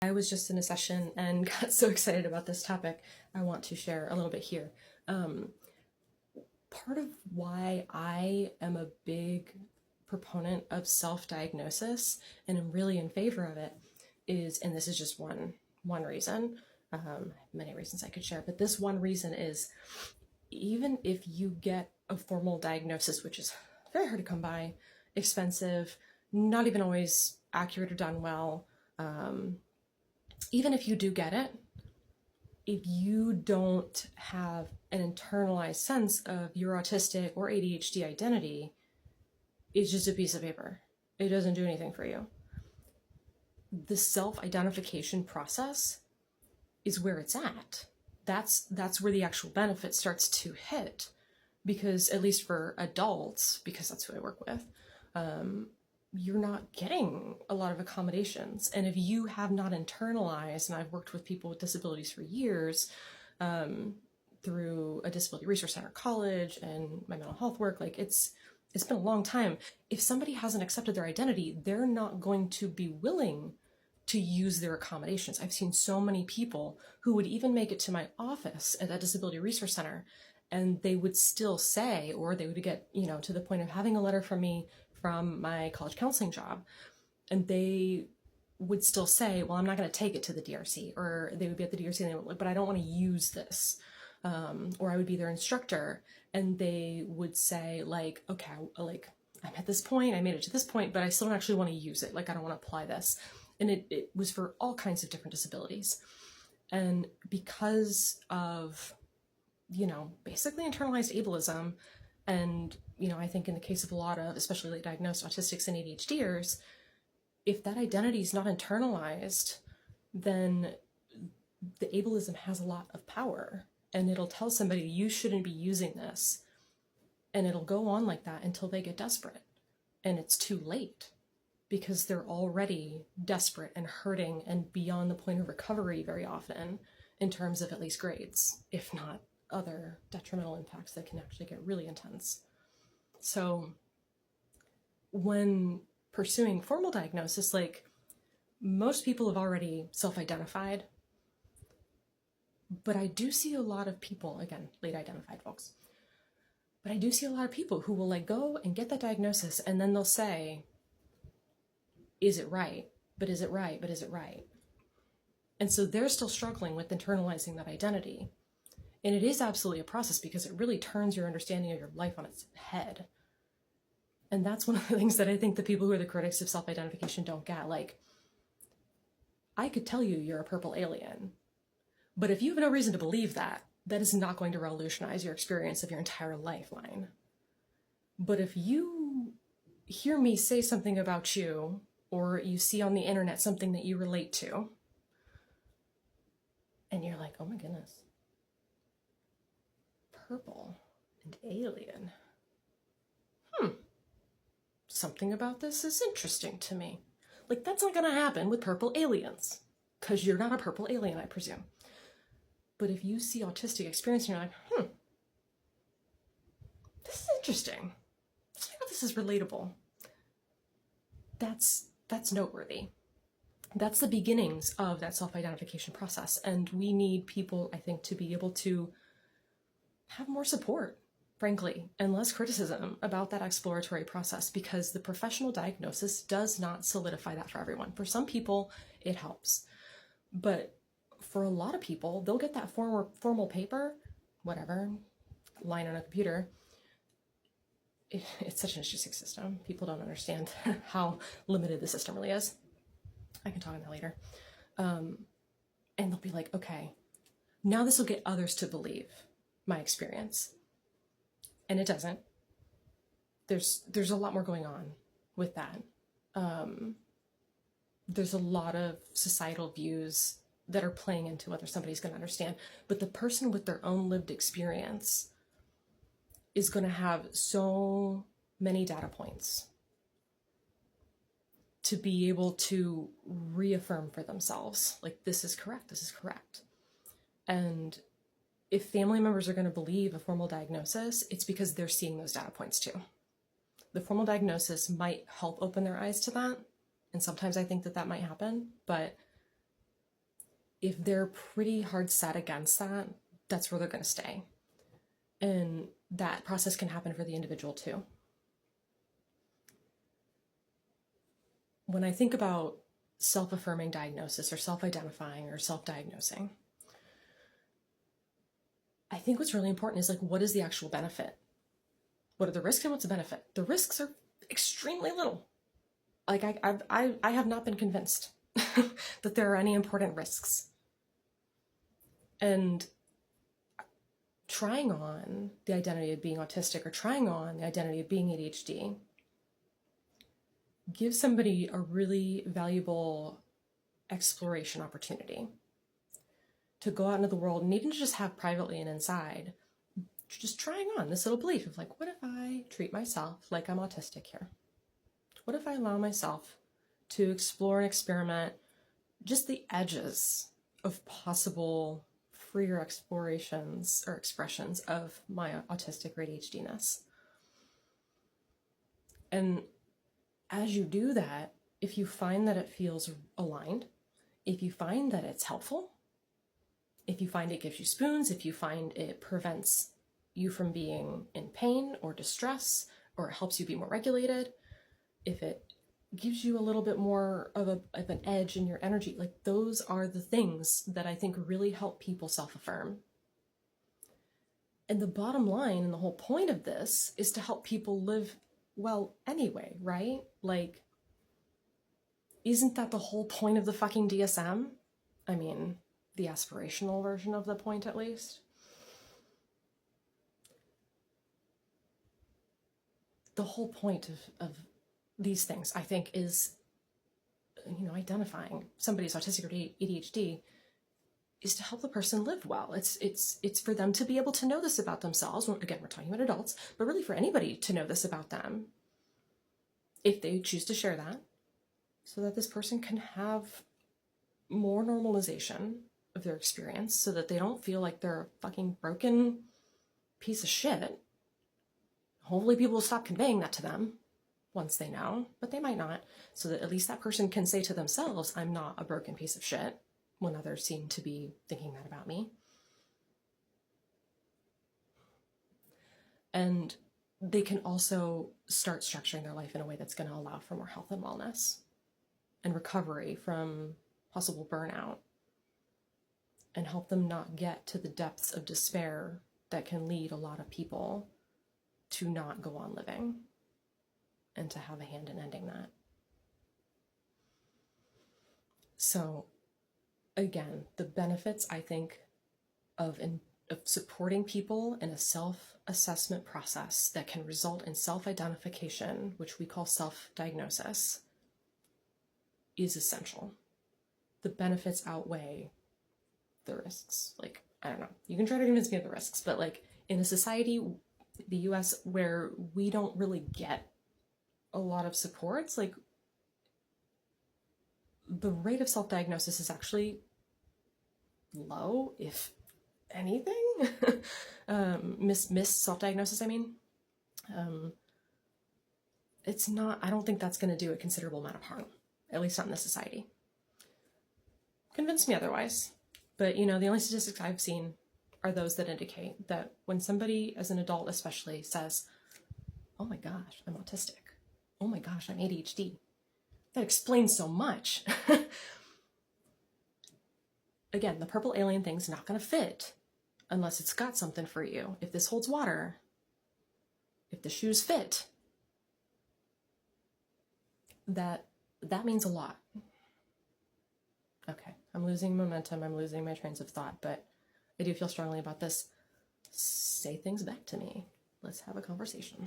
I was just in a session and got so excited about this topic, I want to share a little bit here. Part of why I am a big proponent of self-diagnosis and am really in favor of it is, and this is just one reason, many reasons I could share, but this one reason is, even if you get a formal diagnosis, which is very hard to come by, expensive, not even always accurate or done well, even if you do get it, if you don't have an internalized sense of your autistic or ADHD identity, it's just a piece of paper. It doesn't do anything for you. The self-identification process is where it's at. That's where the actual benefit starts to hit, because at least for adults, because that's who I work with, you're not getting a lot of accommodations. And if you have not internalized, and I've worked with people with disabilities for years, through a disability resource center, college, and my mental health work, like it's been a long time. If somebody hasn't accepted their identity, they're not going to be willing to use their accommodations. I've seen so many people who would even make it to my office at that disability resource center, and they would still say, or they would get, to the point of having a letter from me from my college counseling job, and they would still say, well, I'm not going to take it to the DRC, or they would be at the DRC and they would like, but I don't want to use this. Or I would be their instructor, and they would say like, okay, like I'm at this point, I made it to this point, but I still don't actually want to use it. Like, I don't want to apply this. And it was for all kinds of different disabilities. And because of, basically internalized ableism, and, I think in the case of a lot of, especially late diagnosed autistics and ADHDers, if that identity is not internalized, then the ableism has a lot of power, and it'll tell somebody you shouldn't be using this. And it'll go on like that until they get desperate, and it's too late, because they're already desperate and hurting and beyond the point of recovery very often, in terms of at least grades, if not other detrimental impacts that can actually get really intense. So when pursuing formal diagnosis, like, most people have already self-identified, but I do see a lot of people, again, late identified folks, but I do see a lot of people who will like go and get that diagnosis, and then they'll say, is it right? But is it right? But is it right? And so they're still struggling with internalizing that identity. And it is absolutely a process, because it really turns your understanding of your life on its head. And that's one of the things that I think the people who are the critics of self-identification don't get. Like, I could tell you you're a purple alien, but if you have no reason to believe that, that is not going to revolutionize your experience of your entire lifeline. But if you hear me say something about you, or you see on the internet something that you relate to, and you're like, oh my goodness, purple and alien. Something about this is interesting to me. Like, that's not gonna happen with purple aliens, because you're not a purple alien, I presume. But if you see autistic experience and you're like, this is interesting, this is relatable, that's noteworthy. That's the beginnings of that self-identification process. And we need people, I think, to be able to have more support, frankly, and less criticism about that exploratory process, because the professional diagnosis does not solidify that for everyone. For some people, it helps. But for a lot of people, they'll get that formal paper, whatever, line on a computer. It's such an interesting system. People don't understand how limited the system really is. I can talk on that later. And they'll be like, okay, now this will get others to believe my experience. And it doesn't. There's a lot more going on with that. There's a lot of societal views that are playing into whether somebody's going to understand. But the person with their own lived experience is going to have so many data points to be able to reaffirm for themselves, like, this is correct, this is correct. And if family members are going to believe a formal diagnosis, it's because they're seeing those data points too. The formal diagnosis might help open their eyes to that, and sometimes I think that might happen, but if they're pretty hard set against that, that's where they're going to stay. And that process can happen for the individual too. When I think about self-affirming diagnosis or self-identifying or self-diagnosing, I think what's really important is like, what is the actual benefit? What are the risks and what's the benefit? The risks are extremely little. Like I have not been convinced that there are any important risks. And trying on the identity of being autistic or trying on the identity of being ADHD gives somebody a really valuable exploration opportunity to go out into the world and even to just have privately and inside, just trying on this little belief of like, what if I treat myself like I'm autistic here? What if I allow myself to explore and experiment just the edges of possible freer explorations or expressions of my autistic or ADHD-ness? And as you do that, if you find that it feels aligned, if you find that it's helpful, if you find it gives you spoons, if you find it prevents you from being in pain or distress, or it helps you be more regulated, if it gives you a little bit more of an edge in your energy, like those are the things that I think really help people self-affirm. And the bottom line and the whole point of this is to help people live well anyway, right? Like, isn't that the whole point of the fucking DSM? I mean, the aspirational version of the point, at least. The whole point of these things, I think, is, identifying somebody's autistic or ADHD is to help the person live well. It's for them to be able to know this about themselves. Again, we're talking about adults, but really for anybody to know this about them, if they choose to share that, so that this person can have more normalization of their experience, so that they don't feel like they're a fucking broken piece of shit. Hopefully people will stop conveying that to them once they know, but they might not, so that at least that person can say to themselves, I'm not a broken piece of shit, when others seem to be thinking that about me. And they can also start structuring their life in a way that's going to allow for more health and wellness and recovery from possible burnout, and help them not get to the depths of despair that can lead a lot of people to not go on living and to have a hand in ending that. So again, the benefits, I think, of supporting people in a self-assessment process that can result in self-identification, which we call self-diagnosis, is essential. The benefits outweigh the risks. Like, I don't know, you can try to convince me of the risks, but like in a society, the US, where we don't really get a lot of supports, like the rate of self-diagnosis is actually low, if anything. Miss self-diagnosis, I mean. It's not, I don't think that's going to do a considerable amount of harm, at least not in this society. Convince me otherwise. But, the only statistics I've seen are those that indicate that when somebody, as an adult especially, says, oh my gosh, I'm autistic. Oh my gosh, I'm ADHD. That explains so much. Again, the purple alien thing's not going to fit unless it's got something for you. If this holds water, if the shoes fit, that means a lot. Okay, I'm losing momentum, I'm losing my trains of thought, but I do feel strongly about this. Say things back to me. Let's have a conversation.